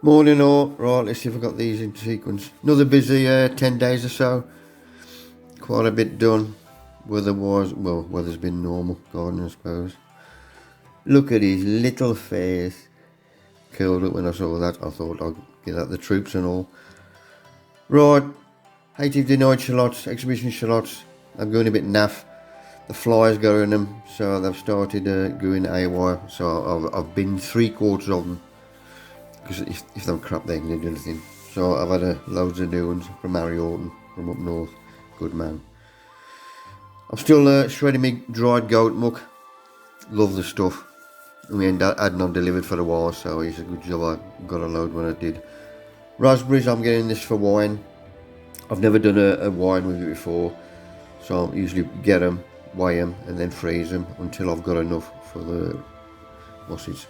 Morning all. Right, let's see if I've got these in sequence. Another busy 10 days or so. Quite a bit done. Weather's been normal gardening I suppose. Look at his little face. Curled up when I saw that. I thought I'd get at the troops and all. Right, 80 denied shallots, exhibition shallots. I'm going a bit naff. The flies go in them, so they've started going AY. So I've binned 3/4 of them. Because if they're crap they can do anything. So I've had loads of new ones from Harry Orton from up north. Good man. I'm still shredding my dried goat muck. Love the stuff. We hadn't on delivered for a while, so it's a good job I got a load when I did. Raspberries, I'm getting this for wine. I've never done a wine with it before, so I usually get them, weigh them and then freeze them until I've got enough for the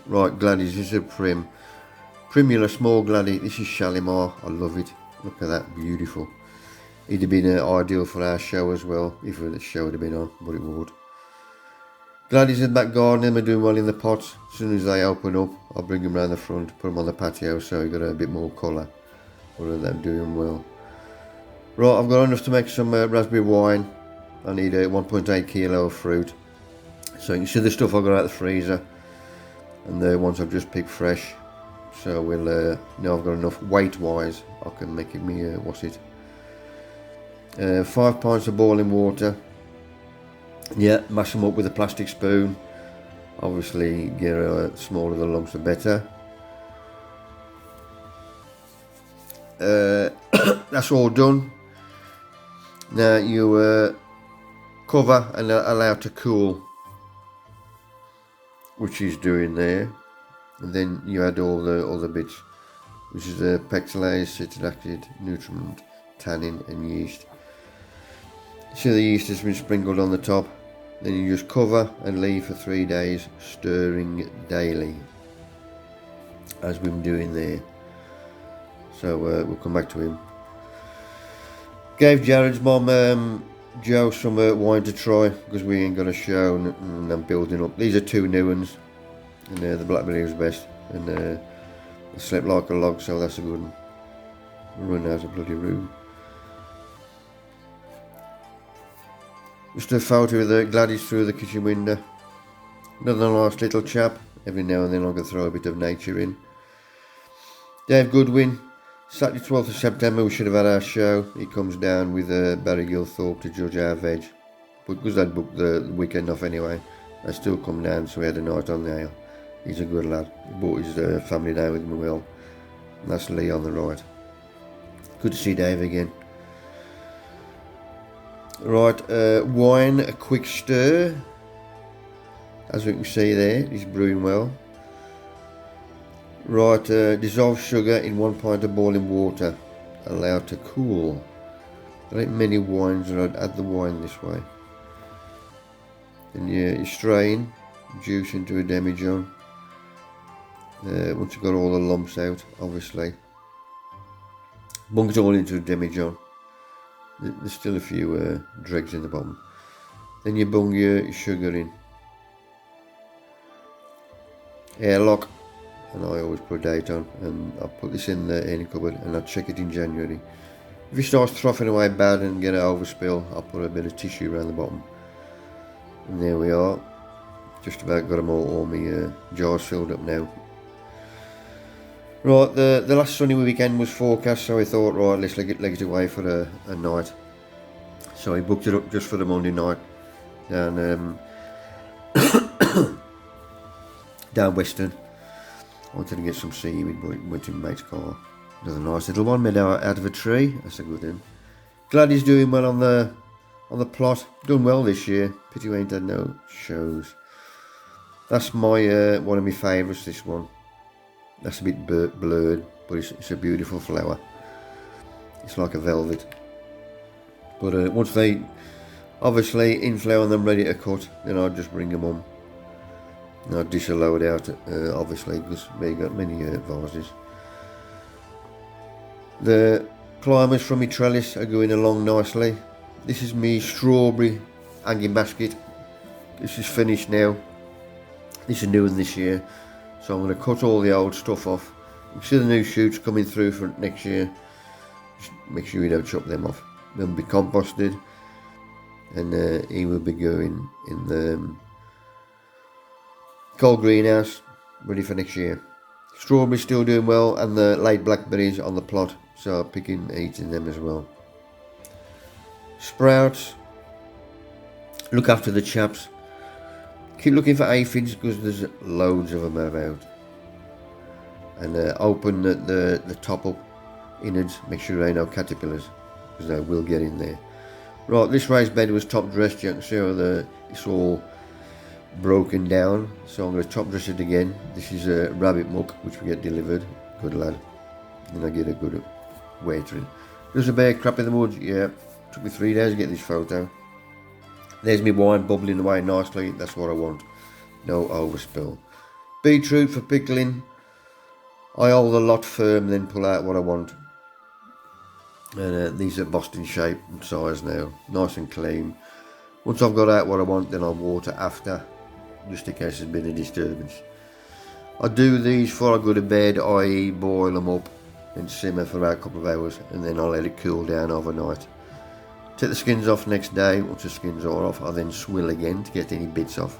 right, Gladys. This is a Primula small gladi. This is Shalimar. I love it. Look at that, beautiful. It'd have been ideal for our show as well, if the show would have been on, but it would. Gladys in the back garden, they're doing well in the pots. As soon as they open up, I'll bring them round the front, put them on the patio so you got a bit more colour. But they're doing well. Right, I've got enough to make some raspberry wine. I need 1.8 kilo of fruit. So you can see the stuff I got out of the freezer, and the ones I've just picked fresh. So we'll now I've got enough weight wise I can make it me 5 pints of boiling water. Yeah, mash them up with a plastic spoon. Obviously get smaller the lumps the better. That's all done. Now you cover and allow to cool, which he's doing there. And then you add all the other bits, which is the pectolase, citric acid, nutriment, tannin and yeast. So the yeast has been sprinkled on the top. Then you just cover and leave for 3 days, stirring daily, as we've been doing there. So we'll come back to him. Gave Jared's mum Joe some wine to try because we ain't got a show and I'm building up. These are 2 new ones. And the blackberry was best, and I slept like a log, so that's a good one. Run out of bloody room. Just a photo of the Gladys through the kitchen window. Another nice little chap. Every now and then I can throw a bit of nature in. Dave Goodwin, Saturday 12th of September we should have had our show. He comes down with Barry Gilthorpe to judge our veg. But because I'd booked the weekend off anyway, they still come down, so we had a night on the ale. He's a good lad. He brought his family down with him as well. And that's Lee on the right. Good to see Dave again. Right, wine, a quick stir. As we can see there, he's brewing well. Right, dissolve sugar in 1 pint of boiling water. Allow to cool. There ain't many wines that I'd add the wine this way. Then you strain juice into a demijohn. Once you've got all the lumps out, obviously. Bung it all into a demijohn. There's still a few dregs in the bottom. Then you bung your sugar in. Airlock, and I always put a date on, and I'll put this in the airing cupboard and I'll check it in January. If it starts troughing away bad and get an overspill, I'll put a bit of tissue around the bottom. And there we are. Just about got them all my jars filled up now. Right, the last sunny weekend was forecast, so I thought, right, let's leg it away for a night. So I booked it up just for the Monday night down down Western. I wanted to get some seaweed, but went to my mate's car. Another nice little one made out of a tree. That's a good one. Glad he's doing well on the plot. Done well this year. Pity we ain't had no shows. That's my one of my favourites, this one. That's a bit blurred, but it's a beautiful flower. It's like a velvet. But once they obviously in flower and them ready to cut, then I'll just bring them on. And I'll dish a load out, obviously, because we got many vases. The climbers from my trellis are going along nicely. This is my strawberry hanging basket. This is finished now. This is new in this year. So I'm going to cut all the old stuff off You see the new shoots coming through for next year. Just make sure you don't chop them off. They'll be composted, and he will be going in the cold greenhouse, ready for next year. Strawberries still doing well, and the late blackberries on the plot, so picking, eating them as well. Sprouts, look after the chaps. Keep looking for aphids because there's loads of them about. And open the top up innards, make sure there ain't no caterpillars, because they will get in there. Right, this raised bed was top dressed. You can see how it's all broken down, so I'm going to top dress it again. This is a rabbit muck which we get delivered. Good lad. And I get a good watering. There's a bear crap in the woods. Yeah, took me 3 days to get this photo. There's my wine bubbling away nicely. That's what I want. No overspill. Beetroot for pickling. I hold a lot firm, then pull out what I want. And these are Boston shape and size now, nice and clean. Once I've got out what I want, then I'll water after, just in case there's been a disturbance. I do these before I go to bed, i.e. boil them up and simmer for about a couple of hours, and then I'll let it cool down overnight. Take the skins off next day. Once the skins are off, I then swill again to get any bits off.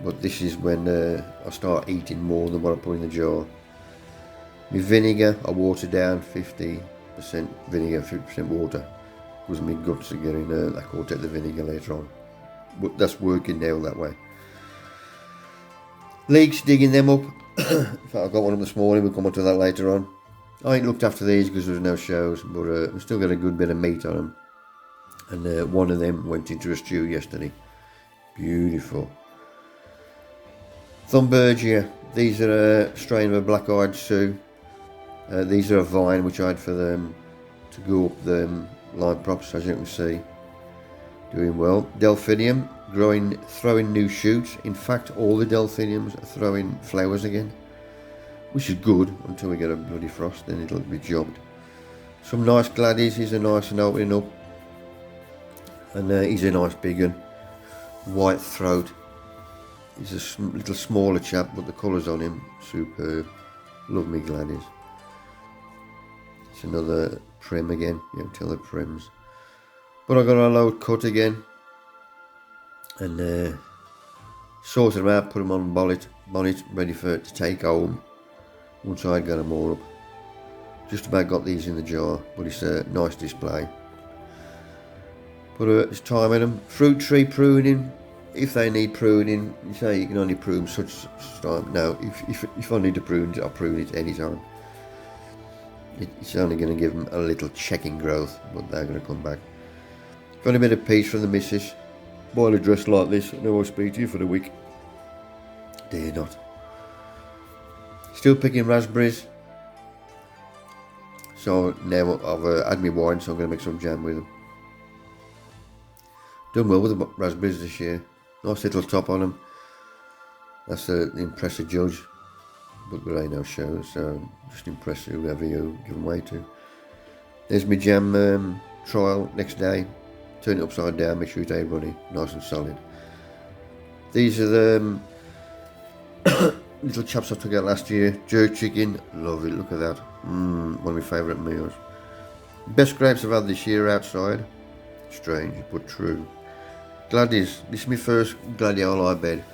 But this is when I start eating more than what I put in the jar. My vinegar, I water down 50% vinegar, 50% water, because my guts are getting like I'll take the vinegar later on. But that's working now that way. Leeks, digging them up. In fact, I got one of them this morning, we'll come on to that later on. I ain't looked after these because there was no shows, but we still got a good bit of meat on them. And one of them went into a stew yesterday. Beautiful. Thunbergia, these are a strain of a black-eyed Sue. These are a vine which I had for them to go up the line props, as you can see. Doing well. Delphinium, throwing new shoots. In fact, all the delphiniums are throwing flowers again, which is good until we get a bloody frost, then it'll be jobbed. Some nice gladdies, these are nice and opening up. And he's a nice big one. White throat. He's a little smaller chap, but the colours on him, superb. Love me gladdies. It's another prim again, you can tell the prims. But I got a load cut again. And sorted them out, put them on bonnet, ready for it to take home. Once I'd got them all up. Just about got these in the jar, but it's a nice display. But it's time in them. Fruit tree pruning. If they need pruning, you say you can only prune such time. No, if I need to prune it, I'll prune it anytime. It's only going to give them a little checking growth, but they're going to come back. Got a bit of peace from the missus. Boil a dress like this, and I will speak to you for the week. Dare not. Still picking raspberries. So now I've had my wine, so I'm going to make some jam with them. Done well with the raspberries this year. Nice little top on them. That's the impressive judge. But there ain't no shows, so just impress whoever you give them away to. There's my jam trial next day. Turn it upside down, make sure it's runny, nice and solid. These are the little chaps I took out last year. Jerk chicken, love it, look at that. One of my favourite meals. Best grapes I've had this year outside. Strange, but true. Gladdies, this is my first gladioli bed.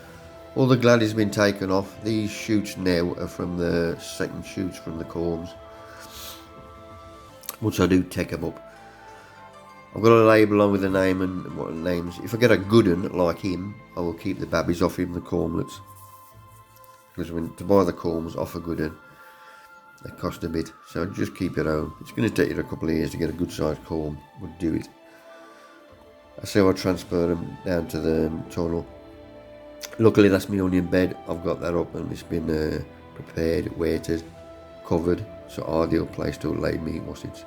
All the gladdies have been taken off. These shoots now are from the second shoots from the corms. Once I do take them up, I've got a label on with the name and what names. If I get a good one like him, I will keep the babbies off him, the cormlets. Because to buy the corms off a good one, they cost a bit. So just keep your own. It's going to take you a couple of years to get a good sized corm, but do it. That's how I transfer them down to the tunnel. Luckily that's my onion bed. I've got that up and it's been prepared, weighted, covered. So ideal place to lay meat wassage.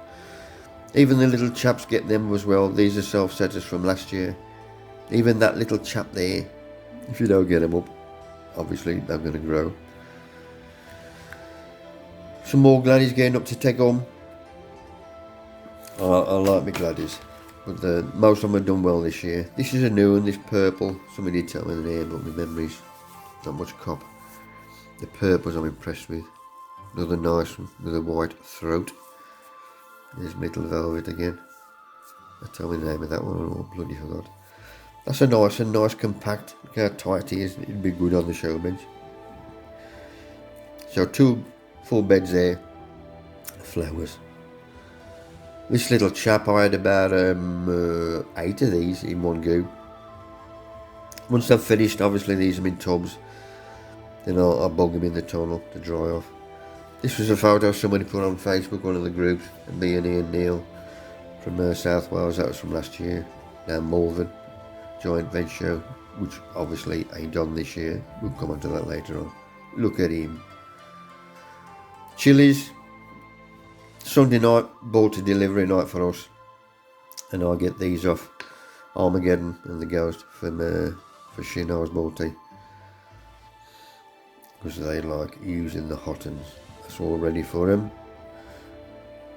Even the little chaps get them as well. These are self-setters from last year. Even that little chap there, if you don't get them up, obviously they're going to grow. Some more gladdies getting up to take home. I like my gladdies. But most of them have done well this year. This is a new one, this purple. Somebody did tell me the name, but my memory's not much cop. The purples I'm impressed with. Another nice one with a white throat. There's Metal Velvet again. I tell me the name of that one, oh bloody forgot. That's a nice compact. Look how tight it is. It'd be good on the show bench. So 2 full beds there. Flowers. This little chap, I had about 8 of these in one go. Once I've finished, obviously these are in tubs. Then I'll bog them in the tunnel to dry off. This was a photo somebody put on Facebook, one of the groups, and me and Ian Neil from South Wales. That was from last year. Down Malvern, joint venture, which obviously ain't on this year. We'll come on to that later on. Look at him. Chilies. Sunday night, bought a delivery night for us. And I get these off Armageddon and the Ghost from for Shino's multi. Because they like using the hot uns. That's all ready for them.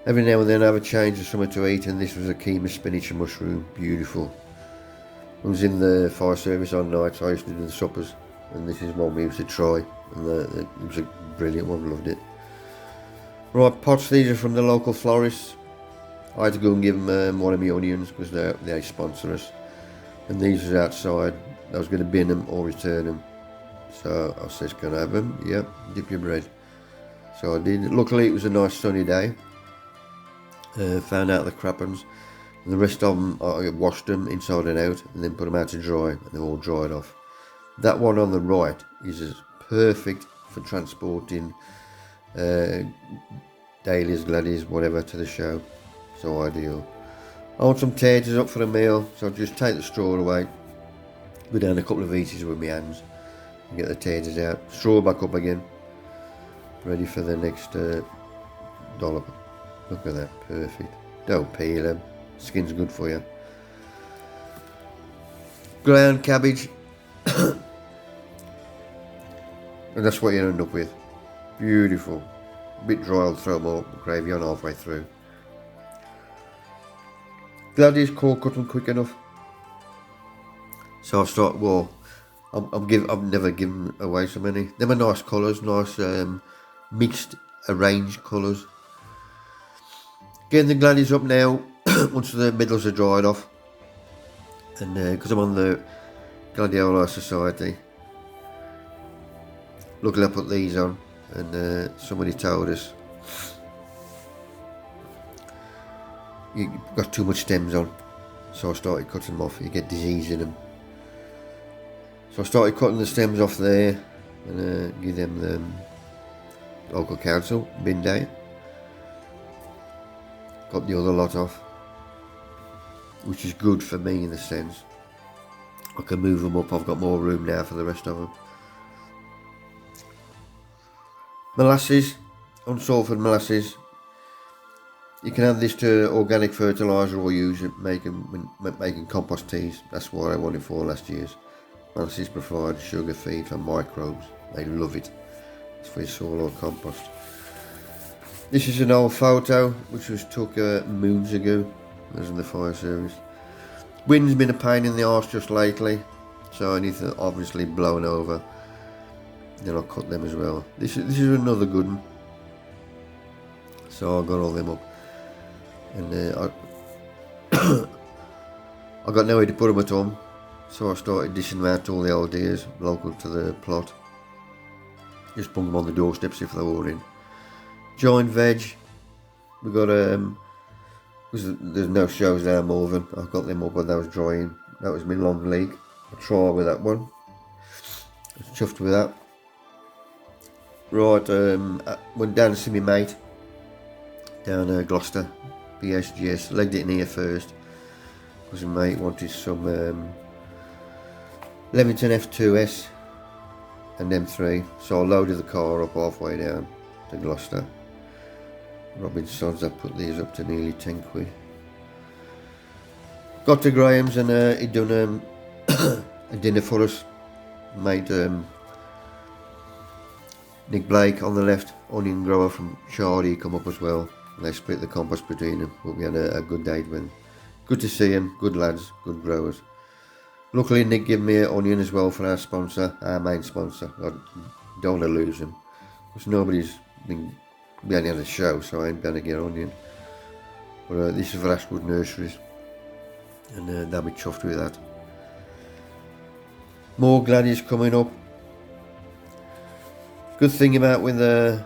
Every now and then I have a change of something to eat, and this was a keema spinach and mushroom. Beautiful. I was in the fire service on nights. I used to do the suppers, and this is one we used to try, and it was a brilliant one. Loved it. Right, pots. These are from the local florist. I had to go and give them one of my onions because they sponsor us, and these are outside. I was going to bin them or return them, so I said, "Can I have them?" Yep, dip your bread. So I did. Luckily, it was a nice sunny day. Found out the crap ones. And the rest of them, I washed them inside and out, and then put them out to dry, and they've all dried off. That one on the right is as perfect for transporting dailies, gladdies, whatever to the show. So ideal. I want some taters up for a meal, so I'll just take the straw away, go down a couple of eaches with my hands, and get the taters out. Straw back up again, ready for the next dollop. Look at that, perfect. Don't peel them, skin's good for you. Ground cabbage, and that's what you end up with. Beautiful. A bit dry, I'll throw more gravy on halfway through. Glad these core cut them quick enough. So I've started, well, I've never given away so many. Them are nice colours, nice mixed, arranged colours. Getting the gladdies up now, once the middles are dried off. And because I'm on the Gladioli Society, luckily I put these on, and somebody told us you got too much stems on, so I started cutting them off. You get disease in them, so I started cutting the stems off there and give them the local council bin day. Got the other lot off, which is good for me in the sense I can move them up. I've got more room now for the rest of them. Molasses, unsulfured molasses. You can add this to organic fertiliser or use it making compost teas. That's what I wanted for last year's. Molasses provide sugar feed for microbes. They love it. It's for your soil or compost. This is an old photo which was took moons ago. I was in the fire service. Wind's been a pain in the arse just lately, so I need to obviously blown over. Then I'll cut them as well. This is another good one. So I got all them up, and I got nowhere to put them at home, so I started dishing them out to all the old deers local to the plot. Just put them on the doorsteps if they were in. Joint veg, we got because there's no shows down Malvern. I got them up when they was drying. That was my long leg. I tried with that one. I was chuffed with that. Right, I went down to see my mate down Gloucester, BSGS. Legged it in here first because my mate wanted some Leamington F2S and M3. So I loaded the car up halfway down to Gloucester. Robinsons, I put these up to nearly 10 quid. Got to Graham's and he'd done a dinner for us. Made Nick Blake on the left, onion grower from Charlie, come up as well. And they split the compost between them, but we had a good day when. Good to see them, good lads, good growers. Luckily Nick gave me an onion as well for our sponsor, our main sponsor. I don't want to lose him, because nobody's been we only had a show, so I ain't going to get on yet. But this is for Ashwood Nurseries, and they'll be chuffed with that. More gladies coming up. Good thing about with the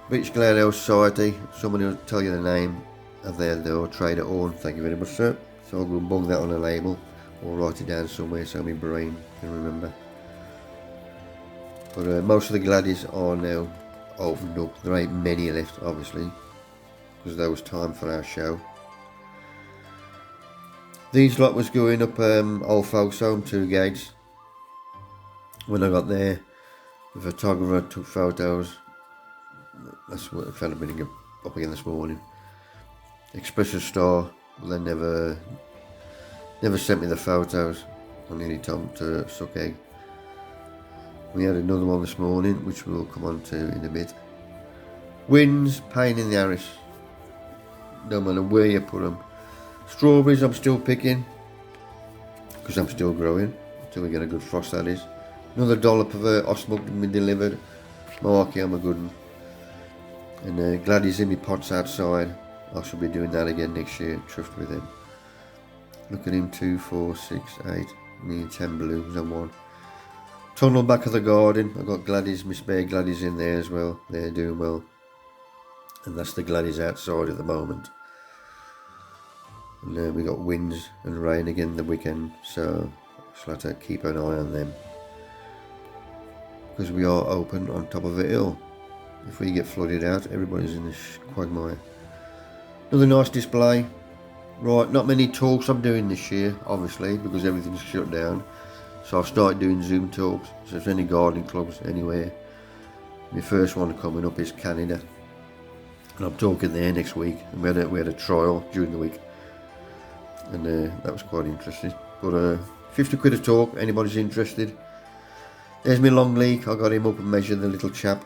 British Gladioli Society, somebody will tell you the name of their trade at all. Thank you very much, sir. So I'll go and bung that on a label or write it down somewhere so my brain can remember. But most of the gladies are now opened up. There ain't many left, obviously, because there was time for our show. These lot was going up Old Folks Home, 2 gates. When I got there, the photographer took photos. That's what I found a bit up again this morning. Express Store, they never sent me the photos. I nearly told them to suck egg. We had another one this morning, which we'll come on to in a bit. Winds, pain in the arse. No matter where you put them. Strawberries I'm still picking, because I'm still growing, until we get a good frost, that is. Another dollop of Osmug been delivered. Marky, I'm a good one. And gladies in my pots outside. I shall be doing that again next year, chuffed with him. Look at him, 2, 4, 6, 8, nearly 10 blooms on one. Tunnel back of the garden, I've got gladies, Miss Bear gladies in there as well, they're doing well. And that's the gladies outside at the moment. And we got winds and rain again the weekend, so I'll have to keep an eye on them. Because we are open on top of a hill. If we get flooded out, everybody's in this quagmire. Another nice display. Right, not many talks I'm doing this year, obviously, because everything's shut down. So I've started doing Zoom talks. So if there's any gardening clubs anywhere, my first one coming up is Canada. And I'm talking there next week. And we had a trial during the week. And that was quite interesting. But 50 quid a talk, anybody's interested. There's my long leek. I got him up and measured the little chap.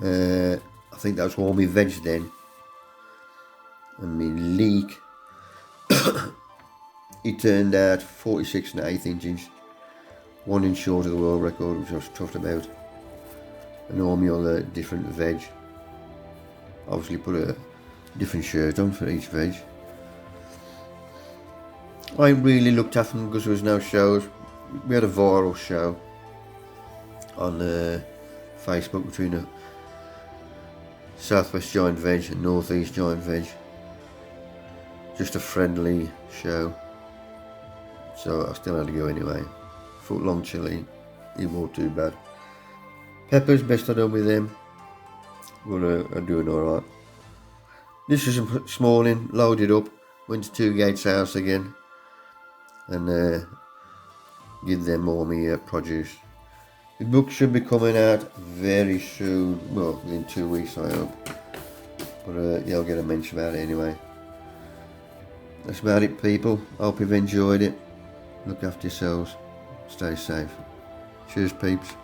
I think that was all my veg then. And my leek, it turned out 46 1/8 inches. 1 inch short of the world record, which I was chuffed about. And all my other different veg. Obviously put a different shirt on for each veg. I ain't really looked at them because there was no shows. We had a viral show on Facebook between a Southwest Giant Veg and Northeast Giant Veg. Just a friendly show. So I still had to go anyway. Foot long chili, it wasn't too bad. Peppers, best I done with them. But I'm doing alright. This was this morning, loaded up, went to 2 Gates house again. And give them all my produce. The book should be coming out very soon, well within 2 weeks I hope, but yeah, I'll get a mention about it anyway. That's about it, people. Hope you've enjoyed it. Look after yourselves, stay safe. Cheers, peeps.